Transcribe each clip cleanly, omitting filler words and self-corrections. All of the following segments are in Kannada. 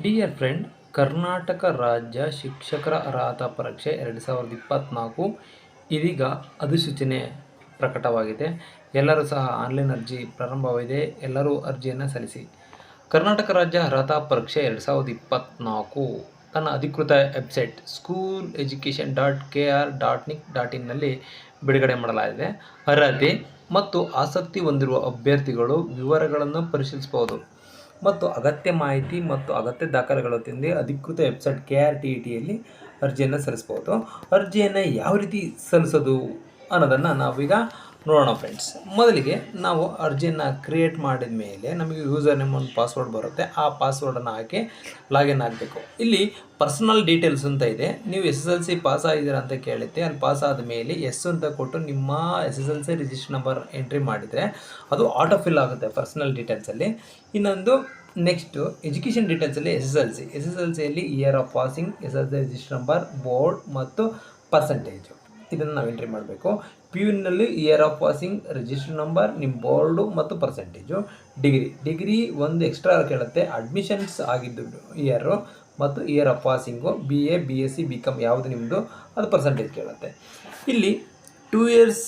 ಡಿಯರ್ ಫ್ರೆಂಡ್, ಕರ್ನಾಟಕ ರಾಜ್ಯ ಶಿಕ್ಷಕರ ಅರ್ಹತಾ ಪರೀಕ್ಷೆ 2024 ಇದೀಗ ಅಧಿಸೂಚನೆ ಪ್ರಕಟವಾಗಿದೆ. ಎಲ್ಲರೂ ಸಹ ಆನ್ಲೈನ್ ಅರ್ಜಿ ಪ್ರಾರಂಭವಾಗಿದೆ. ಎಲ್ಲರೂ ಅರ್ಜಿಯನ್ನು ಸಲ್ಲಿಸಿ. ಕರ್ನಾಟಕ ರಾಜ್ಯ ಅರ್ಹತಾ ಪರೀಕ್ಷೆ 2024 ತನ್ನ ಅಧಿಕೃತ ವೆಬ್ಸೈಟ್ schooleducation.kr.nic.in ನಲ್ಲಿ ಬಿಡುಗಡೆ ಮಾಡಲಾಗಿದೆ. ಅರ್ಹತೆ ಮತ್ತು ಆಸಕ್ತಿ ಹೊಂದಿರುವ ಅಭ್ಯರ್ಥಿಗಳು ವಿವರಗಳನ್ನು ಪರಿಶೀಲಿಸಬಹುದು ಮತ್ತು ಅಗತ್ಯ ಮಾಹಿತಿ ಮತ್ತು ಅಗತ್ಯ ದಾಖಲೆಗಳೊಂದಿಗೆ ಅಧಿಕೃತ ವೆಬ್ಸೈಟ್ KRTETಯಲ್ಲಿ ಅರ್ಜಿಯನ್ನು ಸಲ್ಲಿಸಬಹುದು. ಅರ್ಜಿಯನ್ನು ಯಾವ ರೀತಿ ಸಲ್ಲಿಸೋದು ಅನ್ನೋದನ್ನು ನಾವೀಗ ನೋಡೋಣ ಫ್ರೆಂಡ್ಸ್. ಮೊದಲಿಗೆ ನಾವು ಅರ್ಜಿಯನ್ನು ಕ್ರಿಯೇಟ್ ಮಾಡಿದ ಮೇಲೆ ನಮಗೆ ಯೂಸರ್ ನೇಮ್ ಒಂದು ಪಾಸ್ವರ್ಡ್ ಬರುತ್ತೆ. ಆ ಪಾಸ್ವರ್ಡನ್ನು ಹಾಕಿ ಲಾಗಿನ್ ಆಗಬೇಕು. ಇಲ್ಲಿ ಪರ್ಸನಲ್ ಡೀಟೇಲ್ಸ್ ಅಂತ ಇದೆ. ನೀವು SSLC ಪಾಸ್ ಆಗಿದ್ದೀರಾ ಅಂತ ಕೇಳುತ್ತೆ. ಅಲ್ಲಿ ಪಾಸ್ ಆದ ಮೇಲೆ ಎಸ್ ಅಂತ ಕೊಟ್ಟು ನಿಮ್ಮ SSLC ರಿಜಿಸ್ಟರ್ ನಂಬರ್ ಎಂಟ್ರಿ ಮಾಡಿದರೆ ಅದು ಆಟೋ ಫಿಲ್ ಆಗುತ್ತೆ ಪರ್ಸನಲ್ ಡೀಟೇಲ್ಸಲ್ಲಿ. ಇನ್ನೊಂದು ನೆಕ್ಸ್ಟು ಎಜುಕೇಷನ್ ಡೀಟೇಲ್ಸಲ್ಲಿ SSLCಯಲ್ಲಿ year of passing, SSLC register number, board ಮತ್ತು ಪರ್ಸೆಂಟೇಜು ಇದನ್ನು ನಾವು ಎಂಟ್ರಿ ಮಾಡಬೇಕು. PUನಲ್ಲಿ year of passing, register number, ನಿಮ್ಮ ಬೋರ್ಡು ಮತ್ತು ಪರ್ಸೆಂಟೇಜು. ಡಿಗ್ರಿ ಒಂದು ಎಕ್ಸ್ಟ್ರಾ ಕೇಳುತ್ತೆ. ಅಡ್ಮಿಷನ್ಸ್ ಆಗಿದ್ದು ಇಯರು ಮತ್ತು year of passing, BA, BSc, BCom ಯಾವುದು ನಿಮ್ಮದು ಅದು ಪರ್ಸೆಂಟೇಜ್ ಕೇಳುತ್ತೆ. ಇಲ್ಲಿ 2 years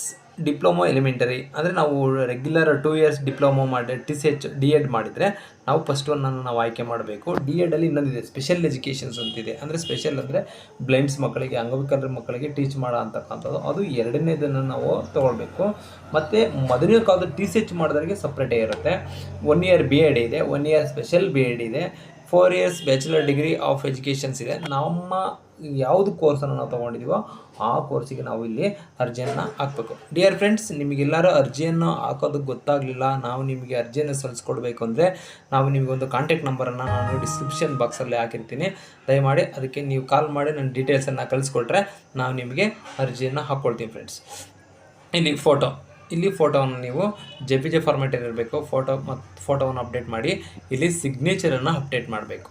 ಡಿಪ್ಲೊಮೊ ಎಲಿಮೆಂಟರಿ ಅಂದರೆ ನಾವು ರೆಗ್ಯುಲರ್ 2 years ಡಿಪ್ಲೊಮೊ ಮಾಡಿ TCH DED ಮಾಡಿದರೆ ನಾವು ಫಸ್ಟ್ ಒನ್ನನ್ನು ನಾವು ಆಯ್ಕೆ ಮಾಡಬೇಕು. DEDಲ್ಲಿ ಇನ್ನೊಂದಿದೆ ಸ್ಪೆಷಲ್ ಎಜುಕೇಷನ್ಸ್ ಅಂತಿದೆ. ಅಂದರೆ ಸ್ಪೆಷಲ್ ಅಂದರೆ ಬ್ಲೈಂಡ್ಸ್ ಮಕ್ಕಳಿಗೆ, ಅಂಗವಿಕಲರ ಮಕ್ಕಳಿಗೆ ಟೀಚ್ ಮಾಡೋ ಅಂತಕ್ಕಂಥದ್ದು. ಅದು ಎರಡನೇದನ್ನು ನಾವು ತೊಗೊಳ್ಬೇಕು. ಮತ್ತು ಮೊದಲನೇ ಕಾಲದ TCH ಮಾಡಿದವರಿಗೆ ಸಪ್ರೇಟೇ ಇರುತ್ತೆ. 1 year BEd ಇದೆ, 1 year ಸ್ಪೆಷಲ್ BEd ಇದೆ, 4 years bachelor degree of educations ಇದೆ. ನಮ್ಮ ಯಾವುದು ಕೋರ್ಸನ್ನು ನಾವು ತೊಗೊಂಡಿದ್ದೀವೋ ಆ ಕೋರ್ಸಿಗೆ ನಾವು ಇಲ್ಲಿ ಅರ್ಜಿಯನ್ನು ಹಾಕಬೇಕು. ಡಿಯರ್ ಫ್ರೆಂಡ್ಸ್, ನಿಮಗೆಲ್ಲರೂ ಅರ್ಜಿಯನ್ನು ಹಾಕೋದಕ್ಕೆ ಗೊತ್ತಾಗಲಿಲ್ಲ, ನಾವು ನಿಮಗೆ ಅರ್ಜಿಯನ್ನು ಸಲ್ಲಿಸ್ಕೊಡ್ಬೇಕು ಅಂದರೆ ನಾವು ನಿಮಗೊಂದು ಕಾಂಟ್ಯಾಕ್ಟ್ ನಂಬರನ್ನು ನಾನು ಡಿಸ್ಕ್ರಿಪ್ಷನ್ ಬಾಕ್ಸಲ್ಲಿ ಹಾಕಿರ್ತೀನಿ. ದಯಮಾಡಿ ಅದಕ್ಕೆ ನೀವು ಕಾಲ್ ಮಾಡಿ ನನ್ನ ಡೀಟೇಲ್ಸನ್ನು ಕಳಿಸ್ಕೊಟ್ರೆ ನಾವು ನಿಮಗೆ ಅರ್ಜಿಯನ್ನು ಹಾಕ್ಕೊಳ್ತೀವಿ ಫ್ರೆಂಡ್ಸ್. ಇಲ್ಲಿ ಫೋಟೋವನ್ನು ನೀವು JPG ಫಾರ್ಮ್ಯಾಟಲ್ಲಿ ಇರಬೇಕು. ಫೋಟೋವನ್ನು ಅಪ್ಡೇಟ್ ಮಾಡಿ ಇಲ್ಲಿ ಸಿಗ್ನೇಚರನ್ನು ಅಪ್ಡೇಟ್ ಮಾಡಬೇಕು.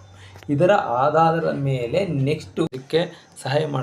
ಇದರ ಆಧಾರದ ಮೇಲೆ ನೆಕ್ಸ್ಟು ಇದಕ್ಕೆ ಸಹಾಯ